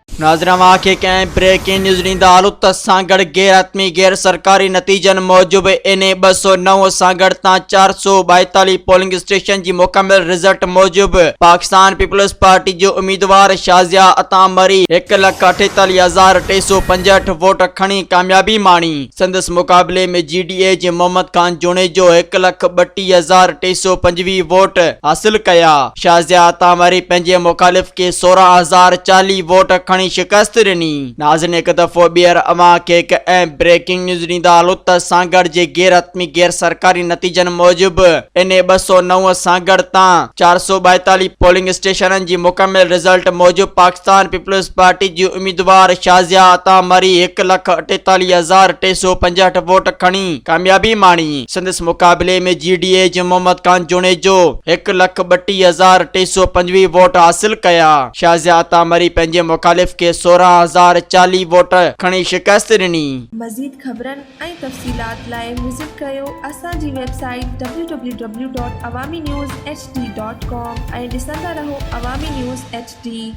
नाज़रान के कंहिं breaking news ॾींदा हालत सां गॾु गैर गैर सरकारी नतीजनि मूजिबि इन 209 सां गॾु 442 पोलिंग स्टेशन जी मुकमिल रिज़ल्ट मूजिबि पाकिस्तान पीपल्स पार्टी जो उम्मीदवार शाज़िया अता मरी 1,48,365 वोट खणी कामयाबी माणी। संदसि मुक़ाबले में GDA जे मोहम्मद खान जोणे जो 1,32,325 वोट हासिल कया। शाज़िया अता मरी पंहिंजे मुखालिफ़ के 16,040 वोट खणी शिकस्त ॾिनी। नाज़रीन हिकु दफ़ो ॿीहर अवां खे ब्रेकिंग न्यूज़ ॾींदा हालत सां गॾु जे गैर सरकारी नतीजनि मूजिबि इन 209 सां गॾु 442 पोलिंग स्टेशननि जी मुकमिल रिज़ल्ट मूजिबि पाकिस्तान पीपल्स पार्टी जी उम्मीदवार शाज़िया अता मरी 1,48,365 वोट खणी कामयाबी माणी। संदसि मुक़ाबले में GDA जे मोहम्मद खान जोणे जो 1,32,325 वोट हासिल कया। शाज़िया अता मरी पंहिंजे मुखालिफ़ के 16,040 वोट खणी शिकस्त ॾिनी। मज़ीद ख़बरनि ऐं तफ़सीलात लाइ विज़िट कयो असांजी वेबसाइट www.awamiNewsHD.com ऐं ॾिसंदा रहो अवामी न्यूज़ HD।